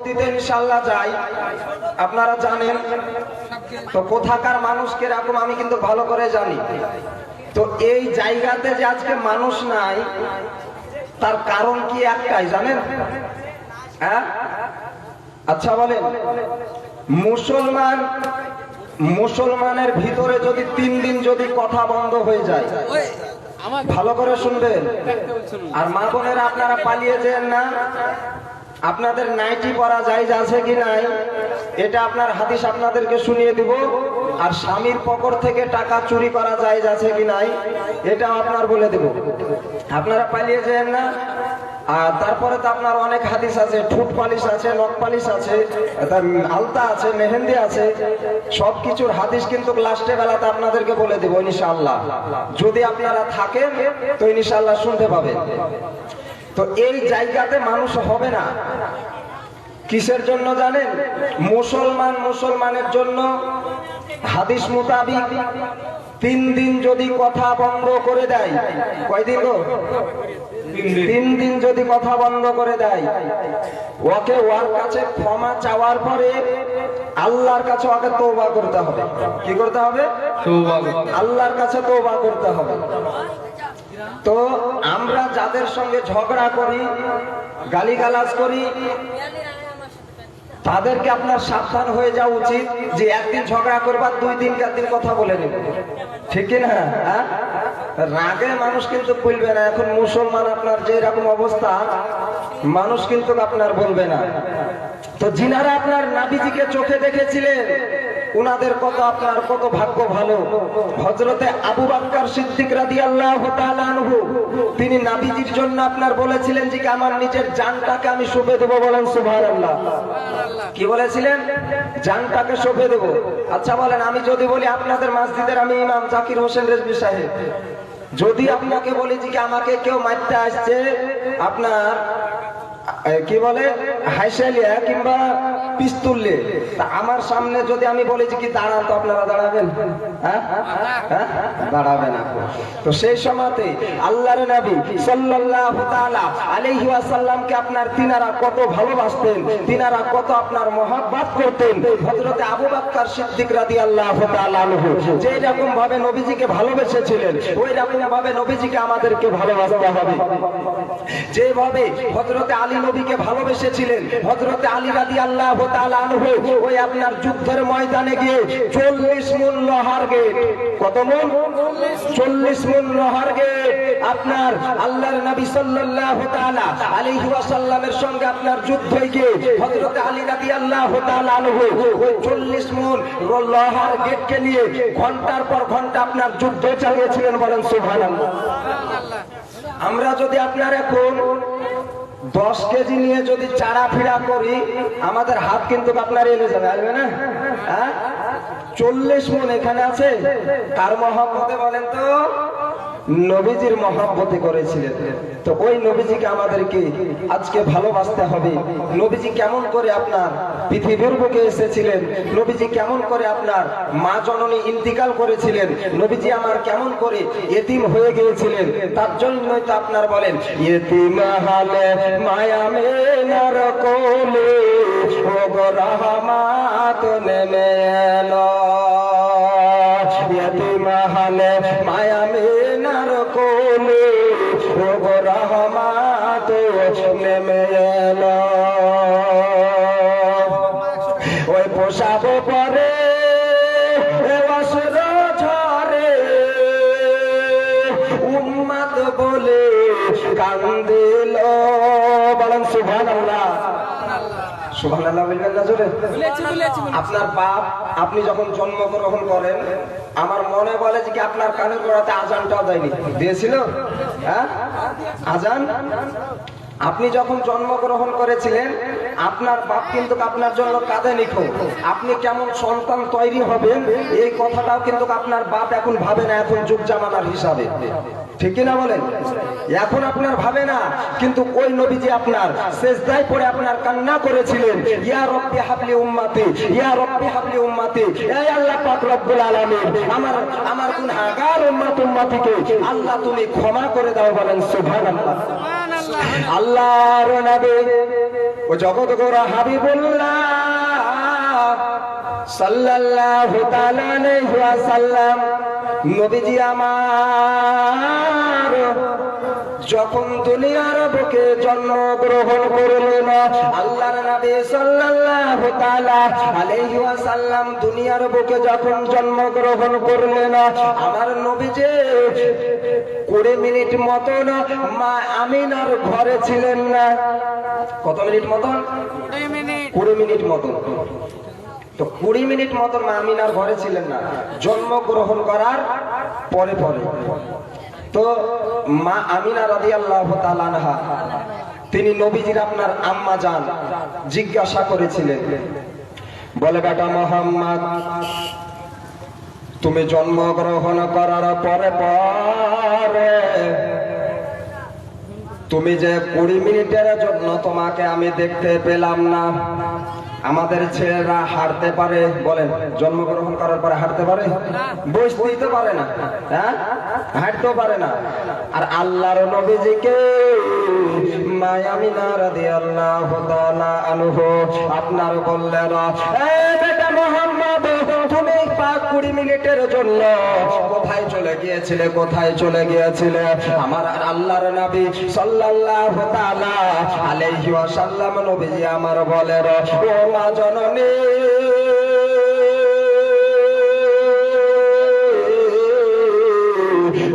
পরবর্তীতে ইনশাআল্লাহ যাই। আপনারা জানেন তো কোথাকার মানুষ কিরকম আমি কিন্তু ভালো করে জানি। তো এই জায়গাতে যে আজকে মানুষ নাই তার কারণ কি একটাই জানেন? হ্যাঁ, আচ্ছা বলেন, মুসলমানের ভিতরে যদি 3 দিন যদি কথা বন্ধ হয়ে যায়, ভালো করে শুনবেন, আর মা বোনেরা আপনারা পালিয়ে যেন না, আপনাদের নাইটি পরা জায়েজ আছে কি নাই এটা আপনার হাদিস আপনাদেরকে শুনিয়ে দিব। আর স্বামীর পকেট থেকে টাকা চুরি করা জায়েজ আছে কি নাই এটা আপনার বলে দেব, আপনারা পালিয়ে যেন না। আর তারপরে তো আপনার অনেক হাদিস আছে, ঠোঁট পালিশ আছে, নখ পালিশ আছে, আলতা আছে, মেহেন্দি আছে, সবকিছুর হাদিস কিন্তু লাস্টে বেলাতে আপনাদেরকে বলে দেব ইনশাআল্লাহ। যদি আপনারা থাকেন তো ইনশাআল্লাহ শুনতে পাবেন। তো এই জায়গাতে মানুষ হবে না কিসের জন্য জানেন? মুসলমানের জন্য হাদিস মোতাবিক 3 দিন যদি কথা বন্ধ করে দেয়, কয়দিন গো? 3 দিন যদি কথা বন্ধ করে দেয়, ওর কাছে ক্ষমা চাওয়ার পরে আল্লাহর কাছে ওকে তওবা করতে হবে। কি করতে হবে? আল্লাহর কাছে তওবা করতে হবে। তো আমরা যাদের সঙ্গে ঝগড়া করি, গালিগালাজ করি, তাদেরকে আপনার সাবধান হয়ে যাওয়া উচিত যে একদিন ঝগড়া করবার 2 দিন 4 দিন কথা বলে নেব, ঠিক না? হ্যাঁ, রাগে মানুষ কিন্তু বলবে না। এখন মুসলমান আপনার যে রকম অবস্থা, মানুষ কিন্তু আপনার বলবে না। তো যিনারা আপনার নবীজিকে চোখে দেখেছিলেন উনাদের কত ভাগ্য ভালো। হযরতে আবু বকর সিদ্দিক রাদিয়াল্লাহু তাআলা আনহু তিনি নবীজির জন্য আপনার বলেছিলেন যে আমার নিজের জানটাকে আমি সঁপে দেব। বলেন সুবহানাল্লাহ। কি বলেছিলেন? জানটাকে সঁপে দেব। আচ্ছা বলেন, আমি যদি বলি আপনাদের মসজিদের আমি ইমাম জাকির হোসেন রেজভী সাহেব, যদি আপনাকে বলি যে আমাকে কেউ মারতে আসছে, আপনার কি বলে হাইসালিয়া কিংবা পিস্তুলে, আমার সামনে যদি আমি বলি যে কি দাঁড়ান, তো আপনারা দাঁড়াবেন? দাঁড়াবেন না। তো সেই সময়তে আল্লাহর নবী সাল্লাল্লাহু তাআলা আলাইহি ওয়াসাল্লামকে আপনার তিনারা কত ভালোবাসতেন, তিনারা কত আপনার মহব্বত করতেন। হযরতে আবু বকর সিদ্দিক রাদিয়াল্লাহু তাআলা আনহু যে রকম ভাবে নবীজিকে ভালোবেসেছিলেন, ওই রকম ভাবে নবীজিকে আমাদেরকে ভালোবাসতে হবে। যেভাবে হযরতে আলী নবীকে ভালোবেসেছিলেন, হযরতে আলী রাদিয়াল্লাহু তাআলা আনহু ওই আপনার যুদ্ধের ময়দানে গিয়ে 40 মুন লোহার গেট, কত মুন? 40 মুন লোহার গেট আপনার আল্লাহর নবী সাল্লাল্লাহু তাআলা আলাইহি ওয়াসাল্লামের সঙ্গে আপনার যুদ্ধে গিয়ে হযরতে আলী রাদিয়াল্লাহু তাআলা আনহু ওই 40 মুন লোহার গেটকে নিয়ে ঘন্টার পর ঘন্টা আপনার যুদ্ধ চালিয়েছিলেন। বলেন সুবহানাল্লাহ। আমরা যদি আপনার এখন 10 কেজি নিয়ে যদি চারা ফিরা করি, আমাদের হাত কিন্তু আপনার এলে যাবে, আসবে না? 40 মন এখানে আছে, কার মহব্বতে বলেন তো? নবীজির মহব্বতে করেছিলেন। তো ওই নবীজিকে আমাদেরকে আজকে ভালোবাসতে হবে। নবীজি কেমন করে আপনার পৃথিবীর বুকে এসেছিলেন, নবীজি কেমন করে আপনার মা জননী ইন্তিকাল করেছিলেন, নবীজি আমার কেমন করে এতিম হয়ে গিয়েছিলেন, তার জন্যই তো আপনার বলেন এতিম হালে মায়া মেনার কোলে ও গো রহমত নেমে এলো, এতিম হালে মায়া মেনার কোলে ও গো রহমত নেমে এলো। ওই পোশাক পরে অস্ত্র ঝরে উম্মত বলে কান্দিল। বলেন সুবহানাল্লাহ। সুবহানাল্লাহ বলবেন না জোরে? আপনার বাপ আপনি যখন জন্মগ্রহণ করেন, আমার মনে বলে যে কি আপনার কানের গোড়াতে আজানটাও দেয়নি, দিয়েছিল? হ্যাঁ, আজান। আপনি যখন জন্মগ্রহণ করেছিলেন আপনার বাপ কিন্তু আপনার জন্য কাঁদেনি। আপনি কেমন সন্তান তৈরি হবেন এই কথাটাও কিন্তু আপনার বাপ এখন ভাবে না, এখন যুগ জামানার হিসাবে, ঠিক কিনা বলেন? এখন আপনার ভাবে না, কিন্তু ওই নবীজি আপনার সেজদায় পড়ে আপনার কান্না করেছিলেন, ইয়া রব্বি হাবলি উম্মতি, ইয়া রব্বি হাবলি উম্মতি, এই আল্লাহ পাক রব্বুল আলামিন আমার গুনাহগার উম্মতিকে আল্লাহ তুমি ক্ষমা করে দাও। বলেন সুবহানাল্লাহ। আল্লাহর নবী ও জগৎ গোরা হাবিবুল্লাহ সাল্লাল্লাহু তাআলা আলাইহি ওয়াসাল্লাম নবীজি আমার যখন দুনিয়ার বুকে জন্মগ্রহণ করলেন, আল্লাহর নবী সাল্লাল্লাহু তাআলা আলাইহি ওয়াসাল্লাম দুনিয়ার বুকে যখন জন্মগ্রহণ করলেন, আমার নবীজি 20 মিনিট মতন মা আমিনার ঘরে ছিলেন না। কত মিনিট মতন? 20 মিনিট মতন। তো 20 মিনিট মতন মা আমিনার ঘরে ছিলেন না জন্মগ্রহণ করার পরে পরে। তো মা আমিনা রাদিয়াল্লাহু তাআলা আনহা তিনি নবীজির আপনার আম্মা জান জিজ্ঞাসা করেছিলেন, বলে বেটা মুহাম্মদ তুমি জন্মগ্রহণ করার পরে পরে তুমি যে 20 মিনিটের জন্য তোমাকে আমি দেখতে পেলাম না। আমাদের ছেলেরা হাঁটতে পারে? বলেন, জন্মগ্রহণ করার পরে হাঁটতে পারে? বসতেই তো পারে না, হ্যাঁ, হাঁটতেও পারে না। আর আল্লাহর নবীজিকে মা আমিনা রাদিয়াল্লাহু তাআলা আনহু আপনার বললেন, এ বেটা মুহাম্মদ তুমি 20 মিনিটের জন্য কোথায় চলে গিয়েছিলে? কোথায় চলে গিয়েছিলে? আমার আল্লাহর নবী সাল্লাল্লাহু তাআলা আলাইহি ওয়াসাল্লাম নবীজি আমার বলেন, ও মা জননী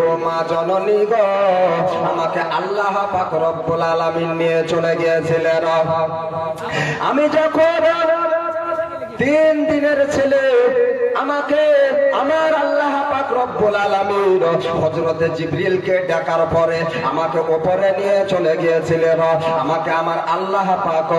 ও মা জননী গো, আমাকে আল্লাহ পাক রব্বুল আলামিন নিয়ে চলে গিয়েছিলেন। আমি যখন 3 দিনের ছেলে আমাকে আমার আল্লাহ পাক রব্বুল আলামিন হযরতে জিবরিলকে ডাকার পরে আমাকে উপরে নিয়ে চলে গিয়েছিলেন। আমাকে আমার আল্লাহ পাক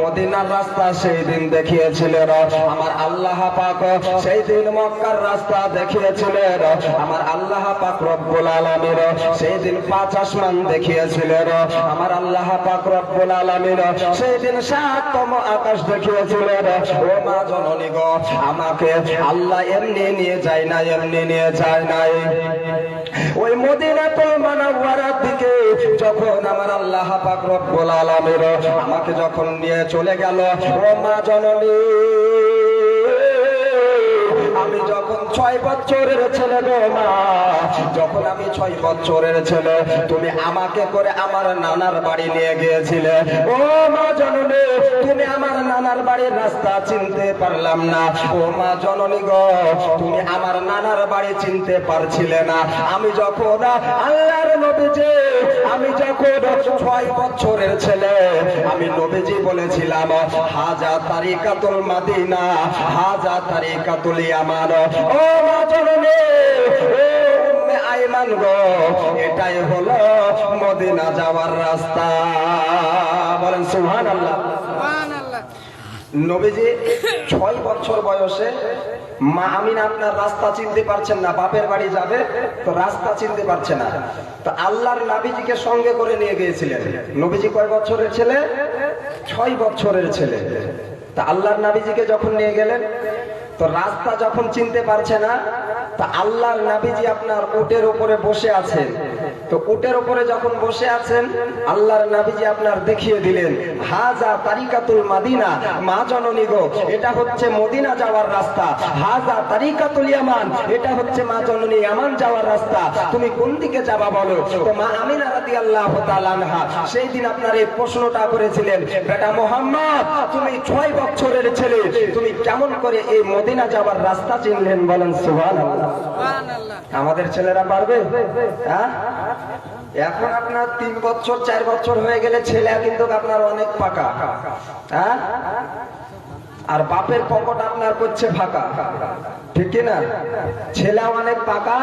মদিনার রাস্তা সেই দিন দেখিয়েছিলেন। আমার আল্লাহ পাক সেই দিন মক্কার রাস্তা দেখিয়েছিলেন। আমার আল্লাহ পাক রব্বুল আলামিন সেই দিন 5 আসমান দেখিয়েছিলেন। আমার আল্লাহ পাক রব্বুল আলামিন সেই দিন 7তম আকাশ দেখিয়েছিলেন। ও মা জননী গো, আমাকে আল্লাহ এমনি নিয়ে যায় না, এমনি নিয়ে যায় নাই। ওই মদিনাতুল মুনাওয়ারার দিকে যখন আমার আল্লাহ পাক রব্বুল আলামিন আমাকে যখন নিয়ে চলে গেল, ও মা জননী আমি যখন 6 বছরের ছেলে গো মা, যখন আমি 6 বছরের ছেলে তুমি আমাকে করে আমার নানার বাড়ি নিয়ে গিয়েছিলে। ও মা জননী তুমি আমার নানার বাড়ির রাস্তা চিনতে পারলাম না। ও মা জননী গো, তুমি আমার নানার বাড়ি চিনতে পারছিলে না। আমি যখন আল্লাহর নবীজি আমি যখন 6 বছরের ছেলে আমি নবীজি বলেছিলাম, হাজা তারিকাতুল মাদিনা হাজা তারিকাতুল ইয়ামান। ও মা জননী ও উম্মে আইমান গো, এটাই হলো মদিনা যাওয়ার রাস্তা। বলেন সুবহানাল্লাহ। নবীজি 6 বছর বয়সে মা আমিনা আপনার রাস্তা চিনতে পারছেন না, বাপের বাড়ি যাবে তো রাস্তা চিনতে পারছে না। তো আল্লাহর নবীজিকে সঙ্গে করে নিয়ে গিয়েছিলেন। নবীজি কয় বছরের ছেলে? 6 বছরের ছেলে। তা আল্লাহর নবীজিকে যখন নিয়ে গেলেন তো রাস্তা যখন চিনতে পারছে না, তা আল্লাহর নবীজি আপনার উটের উপরে বসে আছেন। তো উটের উপরে যখন বসে আছেন আল্লাহর নবীজি আপনার দেখিয়ে দিলেন, হাজা তারিকাতুল মাদিনা, মা জননী গো এটা হচ্ছে মদিনা যাওয়ার রাস্তা। হাজা তারিকাতুল ইয়ামান, এটা হচ্ছে মা জননী ইয়ামান যাওয়ার রাস্তা। তুমি কোন দিকে যাবা বলো? তো মা আমিনা রাদিয়াল্লাহু তাআলা আনহা সেই দিন আপনার এই প্রশ্নটা করেছিলেন, বেটা মুহাম্মদ তুমি 6 বছরের ছেলে তুমি কেমন করে এই মদিনা যাওয়ার রাস্তা চিনলেন? বলেন সুবহানাল্লাহ। আমাদের ছেলেরা পারবে? হ্যাঁ, এখন আপনার 3 বছর 4 বছর হয়ে গেলে ছেলে কিন্তু আপনার অনেক পাকা, হ্যাঁ, আর বাপের পকেট আপনার করছে ফাঁকা, ঠিক কি না? ছেলে অনেক পাকা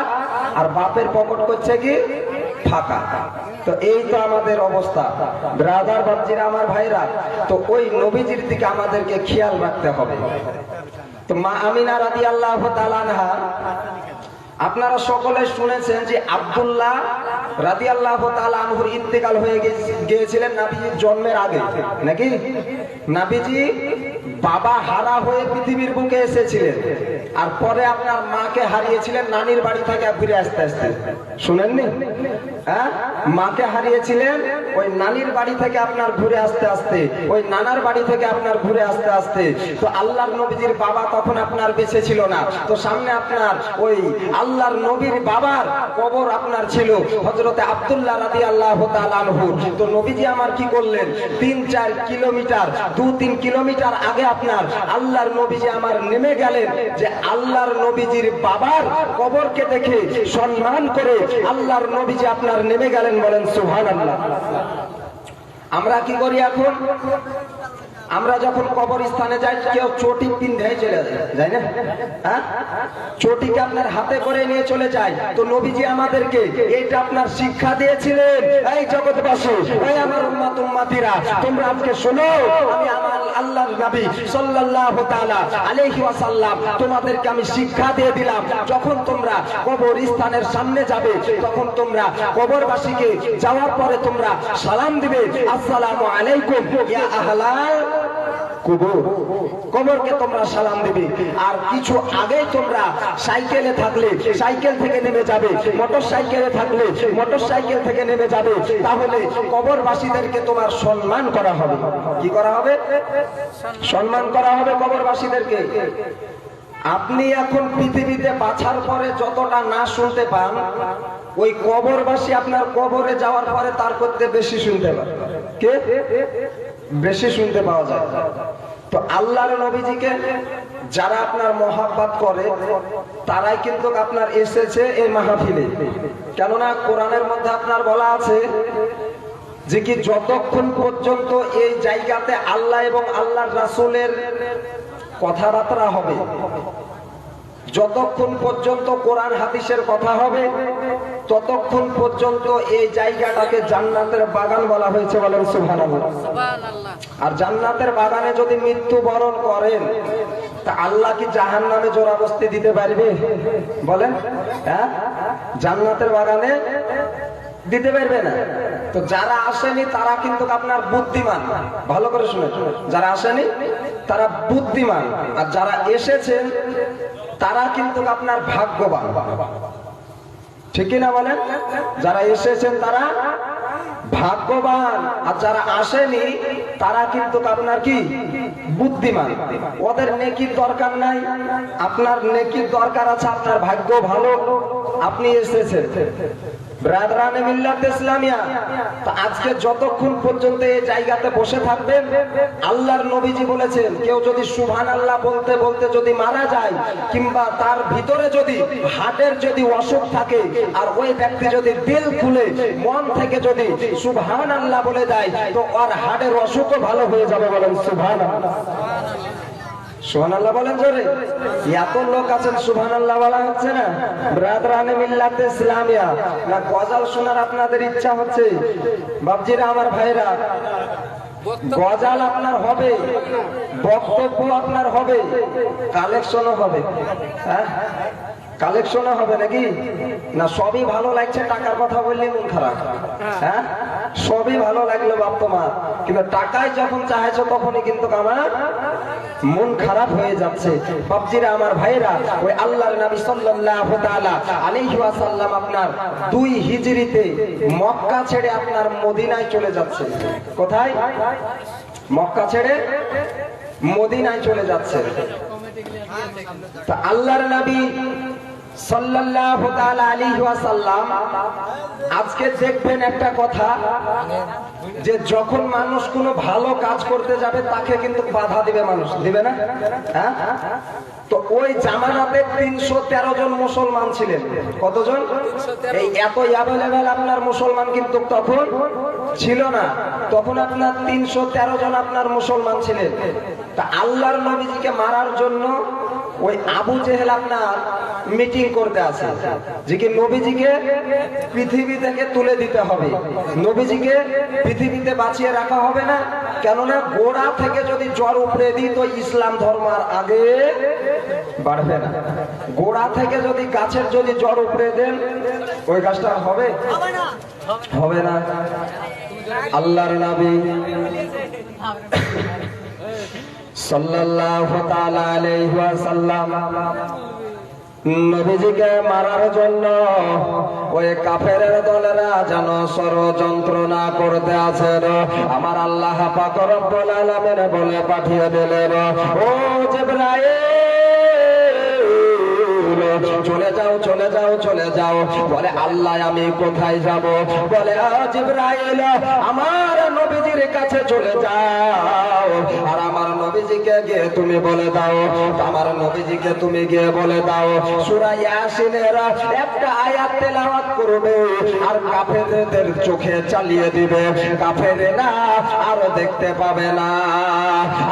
আর বাপের পকেট করছে কি ফাঁকা। তো এই তো আমাদের অবস্থা ব্রাদার বাপজিরা আমার ভাইরা। তো ওই নবীজির দিকে আমাদেরকে খেয়াল রাখতে হবে। তো মা আমিনা রাদিয়াল্লাহু তাআলা আনহা আপনারা সকলে শুনেছেন যে আব্দুল্লাহ রাদিয়াল্লাহু তাআলা আনহুর ইন্তেকাল হয়ে গিয়েছিলেন নবীজির জন্মের আগে, নাকি? নবীজি বাবা হারা হয়ে পৃথিবীর বুকে এসেছিলেন, আর পরে আপনার মাকে হারিয়েছিলেন নানির বাড়ি থেকে ফিরে আসতে আসতে। শুনেননি? হ্যাঁ, মাকে হারিয়েছিলেন ওই নানির বাড়ি থেকে আপনার ঘুরে আসতে আসতে, ওই নানার বাড়ি থেকে আপনার ঘুরে আসতে আসতে। তো আল্লাহর নবীজির বাবা তখন আপনার বেঁচে ছিল না, তো সামনে আপনার ওই আল্লাহর নবীর বাবার কবর আপনার ছিল হযরতে আব্দুল্লাহ রাদিয়াল্লাহু তাআলা আনহু। তো নবীজি আমার কি করলেন, 3-4 কিলোমিটার 2-3 কিলোমিটার আগে আপনার আল্লাহর নবীজি আমার নেমে গেলেন, যে আল্লাহর নবীজির বাবার কবরকে দেখে সম্মান করে আল্লাহর নবীজি আপনার নেমে গেলেন। বলেন সুবহানাল্লাহ। আমরা কি করি এখন? আমরা যখন কবরস্থানে যাই, কেউ চটি পিন্ধে চলে যায় না? হ্যাঁ, চটিকে আপনার হাতে করে নিয়ে চলে যায়। তো নবীজি আমাদেরকে এইটা আপনার শিক্ষা দিয়েছিলেন, এই জগৎবাসী, এই আমার উম্মত উম্মতিরা, তোমরা আজকে শোনো, আমি আমার আল্লাহর নবী সাল্লাল্লাহু তাআলা আলাইহি ওয়াসাল্লাম তোমাদেরকে আমি শিক্ষা দিয়ে দিলাম, যখন তোমরা কবরস্থানের সামনে যাবে, তখন তোমরা কবরবাসীকে যাওয়ার পরে তোমরা সালাম দিবে, আসসালামু আলাইকুম ইয়া আহলাল কবর। কবরকে তোমরা সালাম দিবে। আর কিছু আগে তোমরা সাইকেলে থাকলে সাইকেল থেকে নেমে যাবে, মোটর সাইকেলে থাকলে মোটর সাইকেল থেকে নেমে যাবে। তাহলে কবরবাসীদেরকে তোমার সম্মান করা হবে। কি করা হবে? সম্মান করা হবে কবরবাসীদেরকে। আপনি এখন পৃথিবীতে বাঁচার পরে যতটা না শুনতে পান, ওই কবরবাসী আপনার কবরে যাওয়ার পরে তার করতে বেশি শুনতে পান। কে বেশি শুনতে পাওয়া যায়? তো আল্লাহর নবীজিকে যারা আপনার মহাব্বত করে, তারাই কিন্তু আপনার এসেছে এই মাহফিলে। কেননা কোরআনের মধ্যে আপনার বলা আছে যে কি যতক্ষণ পর্যন্ত এই জায়গাতে আল্লাহ এবং আল্লাহর রাসূলের কথাবার্তা হবে, যতক্ষণ পর্যন্ত কোরআন হাদিসের কথা হবে, ততক্ষণ পর্যন্ত এই জায়গাটাকে জান্নাতের বাগান বলা হয়েছে। বলেন সুবহানাল্লাহ। আর জান্নাতের বাগানে যদি মৃত্যুবরণ করেন, তা আল্লাহ কি জাহান্নামে জোরাবস্তি দিতে পারবে? বলেন, হ্যাঁ, জান্নাতের বাগানে দিতে পারবে না। তো যারা আসেনি তারা কিন্তু আপনার বুদ্ধিমান। ভালো করে শুনে, যারা আসেনি তারা বুদ্ধিমান, আর যারা এসেছেন তারা কিন্তু আপনার ভাগ্যবান। ঠিক না বলেন? যারা এসেছেন তারা ভাগ্যবান, আর যারা আসেনি তারা কিন্তু আপনার কি বুদ্ধিমান। ওদের নেকির দরকার নাই, আপনার নেকির দরকার আছে। আপনার ভাগ্য ভালো, আপনি এসেছেন। ব্রাদারানে মিল্লাত ইসলামিয়া, তো আজকে যতক্ষণ পর্যন্ত এই জায়গাতে বসে থাকবেন, আল্লাহর নবীজি বলেছেন, কেউ যদি সুবহানাল্লাহ বলতে বলতে যদি মারা যায়, কিংবা তার ভিতরে যদি হার্টের যদি অসুখ থাকে, আর ওই ব্যক্তি যদি দিল খুলে মন থেকে যদি সুবহানাল্লাহ বলে দেয়, তো ওর হার্টের অসুখও ভালো হয়ে যাবে। বলেন সুবহানাল্লাহ। সুবহানাল্লাহ বলেন জোরে। এত লোক আছেন সুবহানাল্লাহ বলা হচ্ছে না। ব্রাদারানে মিল্লাত ইসলামিয়া, না গজল শোনার আপনাদের ইচ্ছা হচ্ছে? বাপজিরা, আমার ভাইরা, গজল আপনার হবে, বক্তব্য আপনার হবে, কালেকশনও হবে। হ্যাঁ, কালেকশনও হবে নাকি? না সবই ভালো লাগছে, টাকার কথা বললে মন খারাপ? হ্যাঁ, সবই ভালো লাগলো বাপ তোমার, কিন্তু টাকায় যখন চাইছো তখনই কিন্তু আমার মন খারাপ হয়ে যাচ্ছে। বাপজিরা, আমার ভাইরা, ওই আল্লাহর নবী সাল্লাল্লাহু তাআলা আলাইহি ওয়াসাল্লাম আপনার 2 হিজরিতে মক্কা ছেড়ে আপনার মদিনায় চলে যাচ্ছে। কোথায়? মক্কা ছেড়ে মদিনায় চলে যাচ্ছে। তো আল্লাহর নবী সাল্লাল্লাহু তাআলা আলাইহি ওয়াসাল্লাম, আজকে দেখবেন একটা কথা, যে যখন মানুষ কোনো ভালো কাজ করতে যাবে তাকে কিন্তু বাধা দিবে মানুষ, দিবে না? হ্যাঁ, তো ওই জামানাতে 313 জন মুসলমান ছিলেন। কতজন? এই এত অ্যাভেলেবেল আপনার মুসলমান কিন্তু তখন ছিল না। তখন আপনার 313 জন আপনার মুসলমান ছিলেন। তা আল্লাহর নবীজিকে মারার জন্য ওই আবু জেহেল আপনার মিটিং করতে আসে, যে কি নবীজিকে পৃথিবী থেকে তুলে দিতে হবে, নবীজিকে পৃথিবীতে বাঁচিয়ে রাখা হবে না। কেননা গোড়া থেকে যদি জ্বর উপড়ে দিই তো ইসলাম ধর্ম আর আগে বাড়বে না। গোড়া থেকে যদি গাছের যদি জ্বর উপড়ে দেন, ওই গাছটা হবে? হবে না। আল্লাহর নবী সাল্লাল্লাহু তাআলা আলাইহি ওয়াসাল্লাম নবীজিকে মারার জন্য ওই কাফেরের দলেরা যেন ষড়যন্ত্র না করতে আছেন, আমার আল্লাহ পাক রব্বুল আলামিন বলে পাঠিয়ে দিলেন, ও জিবরাইল চলে যাও চলে যাও চলে যাও। বলে আল্লাহ আমি কোথায় যাব? বলে জিবরাইল আমার নবীজির কাছে চলে যাও, আর আমার নবীজিকে গিয়ে তুমি বলে দাও, আমার নবীজিকে তুমি গিয়ে বলে দাও সূরা ইয়াসিনের একটা আয়াত তেলাওয়াত করবে, আর কাফেরদের চোখে চালিয়ে দিবে, কাফেরেরা আর দেখতে পাবে না।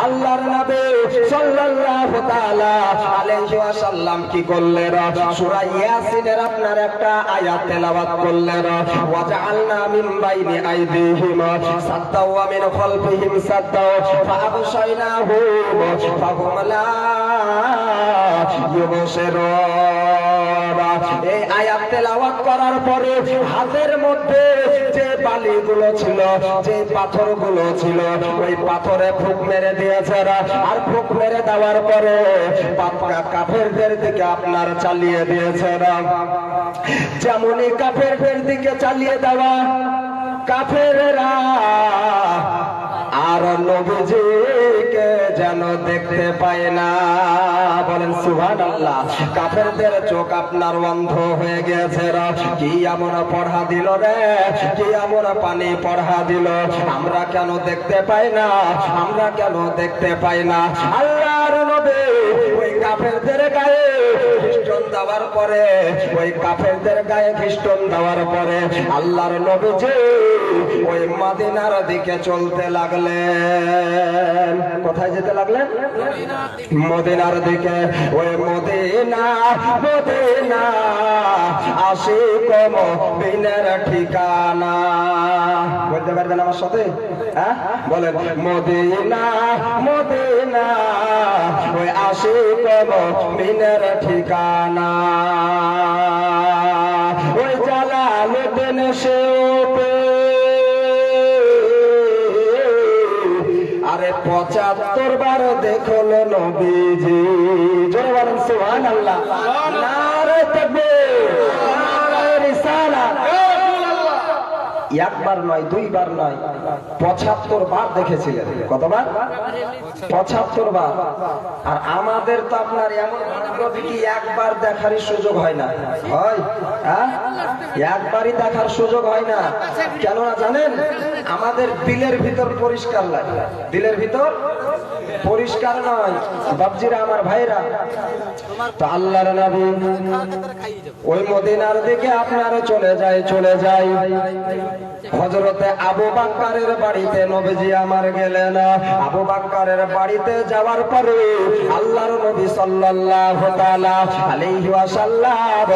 আল্লাহর নবী সাল্লাল্লাহু তাআলা আলাইহি ওয়াসাল্লাম কি করলেন? সূরা ইয়াসিনের আপনার একটা আয়াত তেলাওয়াত করলেন, ওয়াজআলনা মিন বাইনি আইদিহিম সাদ্দা ওয়া মিন খালফিহিম সাদ্দা ফাআবশাইনাহুম ফাহুম লা ইউবসিরুন। এই আয়াত তেলাওয়াত করার পরে হাতের মধ্যে যে বালিগুলো ছিল, যে পাথরগুলো ছিল, ওই পাথরে ফুঁক মেরে দিয়েছে, আর ফুঁক মেরে দেওয়ার পরে কাফেরদের দিকে আপনার চালিয়ে দিয়েছে। যেমনই কাফেরদের দিকে চালিয়ে দেওয়া, কাফেররা আর নবীজিকে যেন দেখতে পায় না। বলেন সুবহানাল্লাহ। কাফেরদের চোখ আপনার অন্ধ হয়ে গেছে। কি এমন পড়া দিল রে, কি এমন পানি পড়া দিল, আমরা কেন দেখতে পাই না, আমরা কেন দেখতে পাই না? আল্লাহর নবী ওই কাফেরদের গায়ে খ্রিস্টান দেওয়ার পরে, ওই কাফেরদের গায়ে খ্রিস্টান দেওয়ার পরে আল্লাহর নবীজি ওই মদিনার দিকে চলতে লাগলেন। কোথায় যেতে লাগলেন? মদিনার দিকে। ওই মদিনা মদিনা আশিক মুমিনের ঠিকানা। বলতে পারবেন আমার সাথে? হ্যাঁ বলেন, মদিনা মদিনা ওই আশিক মুমিনের ঠিকানা। ওই জালালউদ্দিন সৈয়দ আরে ৭৫ বার দেখল নবীজি। জোরে বলেন সুবহানাল্লাহ। নারে তাকবীর, নারে রিসালাত। একবার নয়, দুইবার নয়, ৭৫ বার দেখেছিলেন। কতবার? ৭৫ বার। আর আমাদের তো আপনার এমন কি একবার দেখারই সুযোগ হয় না, হয়? হ্যাঁ, একবারই দেখার সুযোগ হয় না। কেন না জানেন? আমাদের দিলের ভিতর পরিষ্কার লাগে, দিলের ভিতর পরিষ্কার নয়। বাপজিরা, আমার ভাইরা, তো আল্লাহর নবী ওই মদিনার দিকে আপনারা চলে যায়, চলে যায়। হযরতে আবু বকরের বাড়িতে নবীজি আমার গেলেন। আবু বকরের বাড়িতে যাওয়ার পরে আল্লাহর নবী সাল্লাল্লাহু তাআলা আলাইহি ওয়াসাল্লাম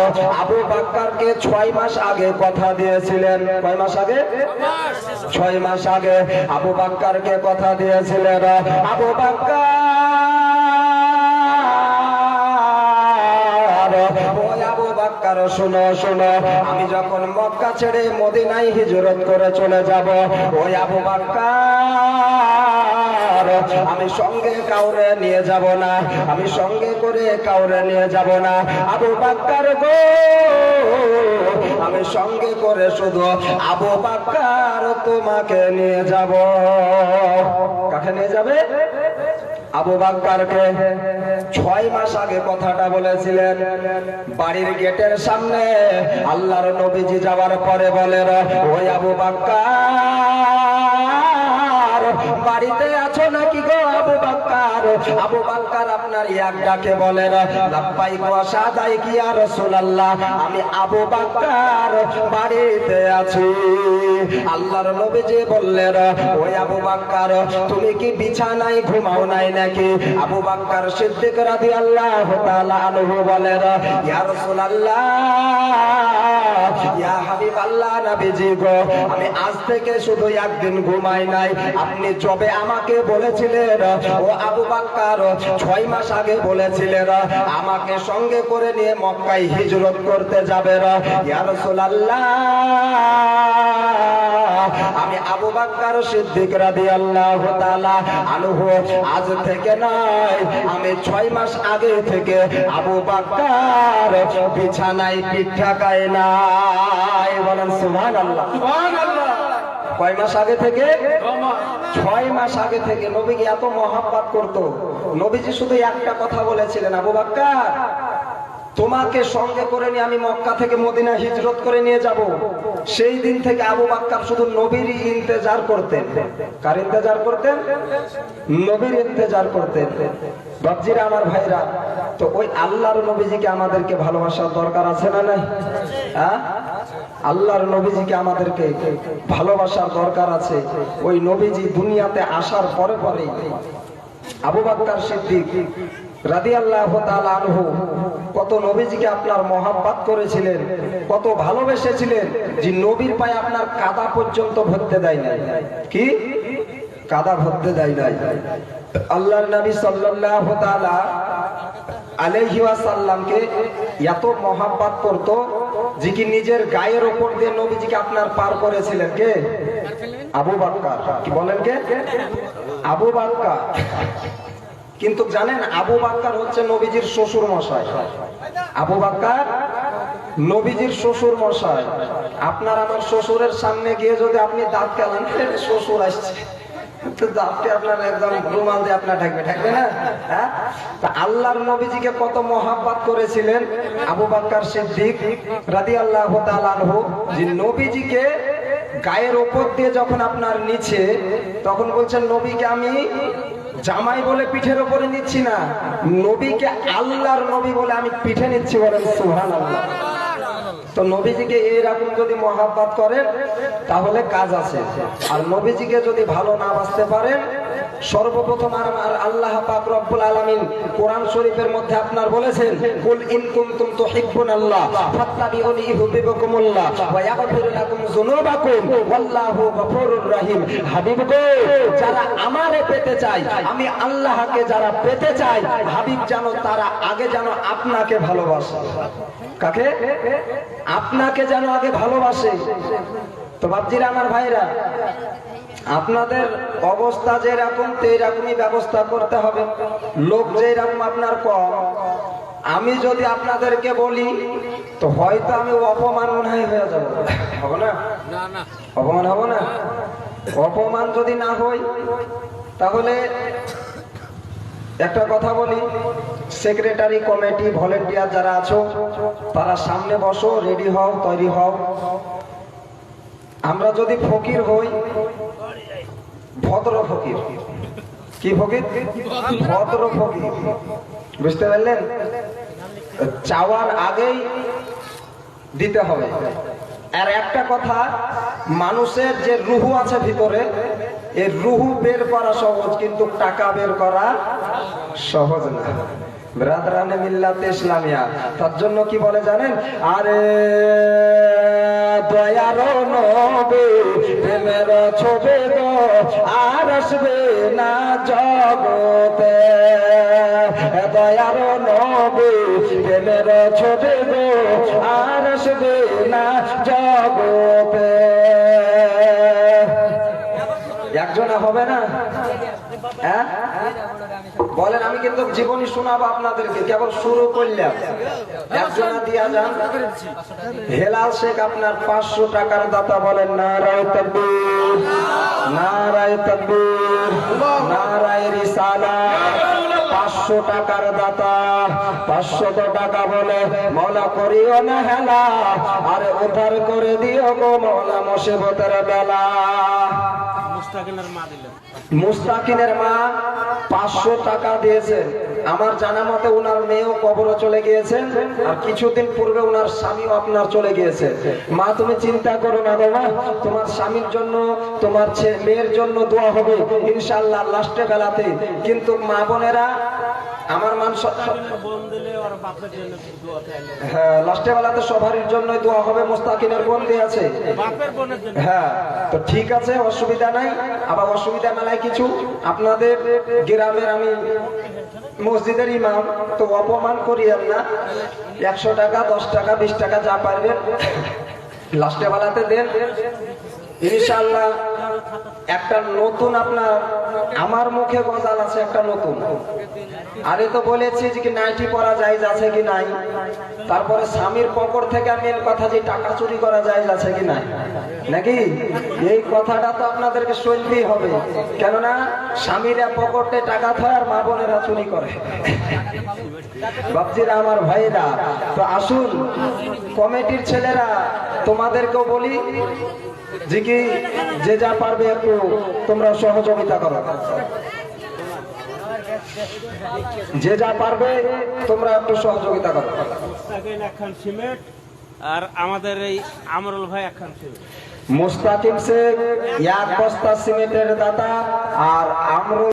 আবু বকরকে 6 মাস আগে কথা দিয়েছিলেন। কয় মাস আগে? 6 মাস আগে আবু বকরকে কথা দিয়েছিলেন, আবু বকর শোনো শোনো, আমি যখন মক্কা ছেড়ে মদিনায় হিজরত করে চলে যাব, ওই আবু বকর আমি সঙ্গে কাউরে নিয়ে যাব না, আমি সঙ্গে করে কাউরে নিয়ে যাব না। আবু বকর গো, আমি সঙ্গে করে শুধু আবু বকর তোমাকে নিয়ে যাব। কাকে নিয়ে যাবে? আবু বকরকে 6 মাস আগে কথাটা বলেছিলেন। বাড়ির গেটের সামনে আল্লাহর নবীজি যাওয়ার পরে বলেন, ওই আবু বকর বাড়িতে আছো নাকি গো আবু বকর? আবু বকর আপনার এক ডাকে বলেন, লাব্বাইক ওয়া সাদাইক ইয়া রাসূলুল্লাহ, আমি আবু বকর বাড়িতে আছি। আল্লাহর নবীজি বললেন, ওই আবু বকর তুমি কি বিছানায় ঘুমাও নাই নাকি? আবু বকর সিদ্দিক রাদিয়াল্লাহু তাআলা আনহু বলেন, ইয়া রাসূলুল্লাহ, ইয়া হাবিবাল্লাহ, নবীজি গো, আমি আজ থেকে শুধু একদিন ঘুমাই নাই। আপনি যবে আমাকে বলেছিলেন, ও আবু বকর 6 মাস আগে বলেছিলেন আমাকে সঙ্গে করে নিয়ে মক্কায় হিজরত করতে যাবে। ইয়া রাসূলুল্লাহ, আমি আবু বকর সিদ্দিক রাদিয়াল্লাহু তাআলা আনহু আজ থেকে নয়, আমি 6 মাস আগে থেকে আবু বকর বিছানায় পিঠ ঠেকায় নাই। বলেন সুবহানাল্লাহ। সুবহানাল্লাহ। কয় মাস আগে থেকে? 6 মাস আগে থেকে নবীকে এত মহব্বত করত। নবীজি শুধু একটা কথা বলেছিলেন, আবু বকর তোমাকে সঙ্গে করে নিয়ে আমি মক্কা থেকে মদিনা হিজরত করে নিয়ে যাব। সেই দিন থেকে আবু বকর শুধু নবীর ইন্তেজার করতেন। কার ইন্তেজার করতেন? নবীর ইন্তেজার করতেন। বাপজিরা, আমার ভাইরা, তো ওই আল্লাহর নবীজিকে আমাদেরকে ভালোবাসার দরকার আছে না নাই? হ্যাঁ, আল্লাহর নবীজিকে আমাদেরকে ভালোবাসার দরকার আছে। ওই নবীজি দুনিয়াতে আসার পরে পরে আবু বকর সিদ্দিক রাদিয়াল্লাহু তাআলা আনহু কত নবীজিকে আপনার মহব্বত করেছিলেন, কত ভালোবেসেছিলেন, যে নবীর পায়ে আপনার কাদা পর্যন্ত ভরতে দেয় নাই। কি কাদা ভরতে দেয় নাই। আল্লাহর নবী সাল্লাল্লাহু তাআলা আলাইহি ওয়াসাল্লামকে এত মহব্বত করত যে কি নিজের গায়ের উপর দিয়ে নবীজিকে আপনার পার করেছিলেন। কে? আবু বকর। কি বলেন? কে? আবু বকর। কিন্তু জানেন, আবু বকর হচ্ছে নবীজির শ্বশুর মশাই। আবু বকর নবীজির শ্বশুর মশাই। আপনার আমার শ্বশুরের সামনে গিয়ে যদি আপনি দাঁত কেলান, শ্বশুর আসছে, দাঁতকে আপনার একদম রুমাল দিয়ে আপনার ঢাকবে, ঢাকবে না? হ্যাঁ, আল্লাহর নবীজিকে কত মহব্বত করেছিলেন আবু বকর সিদ্দিক রাদিয়াল্লাহু তাআলা আনহু, যে নবীজিকে গায়ের ওপর দিয়ে যখন আপনার নিচে, তখন বলছেন নবীকে আমি জামাই বলে পিঠের উপরে নিচ্ছি না, নবীকে আল্লাহর নবী বলে আমি পিঠে নিচ্ছি। বলেন সুবহানাল্লাহ। তো নবীজিকে এইরকম যদি মহব্বত করেন তাহলে কাজ আছে। আর নবীজিকে যদি ভালো না বাসতে পারেন, সর্বপ্রথম আর আল্লাহ পাক রব্বুল আলামিন কোরআন শরীফের মধ্যে আপনার বলেছেন, কুল ইন কুনতুম তুহিব্বুনাল্লাহ ফাত্তাবিউনি ইউহিব্বুকুমুল্লাহ ওয়া ইয়াগফির লাকুম যুনুবাকুম ওয়াল্লাহু গফুরুর রহিম। হাবিব গো, যারা আমারে পেতে চায়, আমি আল্লাহকে যারা পেতে চায়, হাবিব জানো তারা আগে জানো আপনাকে ভালোবাসে। কাকে? আপনাকে যেন আগে ভালোবাসে। তো বাপজিরা, আমার ভাইরা, আপনাদের অবস্থা যেরকম তেরকমই ব্যবস্থা করতে হবে। লোক যেরকম আপনার কম, আমি যদি আপনাদেরকে বলি তো হয়তো আমি অপমান মনে হয়ে যাব। হবো না? অপমান হবো না? অপমান যদি না হই তাহলে একটা কথা বলি, সেক্রেটারি কমিটি ভলেন্টিয়ার যারা আছো তারা সামনে বসো, রেডি হও, তৈরি হও। আমরা যদি ফকির হই, ভদ্র ফকির। কি ফকির? ভদ্র ফকির। বুঝতে পারলেন? চাওয়ার আগেই দিতে হবে। আর একটা কথা, মানুষের যে রুহু আছে ভিতরে, এই রুহু বের করা সহজ, কিন্তু টাকা বের করা সহজ না। ব্রাদারানে মিল্লাতে ইসলামিয়া, তার জন্য কি বলে জানেন? আরে দয়ার নবী প্রেমের ছবি গো আর আসবে না জগতে। দয়ার নবী প্রেমের ছবি গো আর আসবে না জগতে। একজনা হবে না? হ্যাঁ বলেন। আমি কিন্তু জীবনী শোনাবো আপনাদেরকে, কেবল শুরু করলাম। একজনা দিয়া যান। হেলাল শেখ আপনার 500 টাকার দাতা। বলেন নারায়ে তাকবীর, নারায়ে তাকবীর, নারায়ে রিসালাত। 500 টাকার দাতা। 500 টাকা বলে মওলা করিও না হেলা, আরে উদ্ধার করে দিও গো মওলা মুসিবতের বেলা। মুস্তাকিনের মা 500 টাকা দিয়েছেন। আমার জানা মতে উনার মেয়েও কবরে চলে গিয়েছেন, আর কিছুদিন পূর্বে উনার স্বামীও আপনার চলে গিয়েছে। মা তুমি চিন্তা করো না গো মা, তোমার স্বামীর জন্য, তোমার মেয়ের জন্য দোয়া হবে ইনশাআল্লাহ লাস্টে বেলাতে। কিন্তু মা বোনেরা, আমার মান হ্যাঁ, লাস্টে বেলাতে সবার জন্যই দোয়া হবে। মুস্তাকিনের বোন দিয়ে আছে, হ্যাঁ, তো ঠিক আছে, অসুবিধা নাই। আবার অসুবিধা মেলায় কিছু আপনাদের গ্রামের আমি মসজিদের ইমাম, তো অপমান করিয়েন না। 100 টাকা, 10 টাকা, 20 টাকা যা পারবেন লাস্টে বেলাতে দেন ইনশাআল্লাহ। একটা নতুন আপনার আমার মুখে গজাল আছে একটা নতুন। আরে তো বলেছি যে কি নাইটি পরা জায়েজ আছে কি নাই, তারপরে স্বামীর পকেট থেকে মেন কথা যে টাকা চুরি করা জায়েজ আছে কি নাই, নাকি এই কথাটা তো আপনাদেরকে শুনতেই হবে। কেননা স্বামীরা পকেটে টাকা থয় আর মা বোনেরা চুরি করে। বাপজিরা, আমার ভাইরা, তো আসুন কমিটির ছেলেরা তোমাদেরকেও বলি যে কি যে যা পারবে একটু তোমরা সহযোগিতা করো, যে যা পারবে তোমরা একটু সহযোগিতা করো। আর আমাদের এই আমরুল ভাই একখান সিমেন্ট, মুস্তাকিম সে 1 বস্তা সিমেন্টের দাতা, আর আমরুল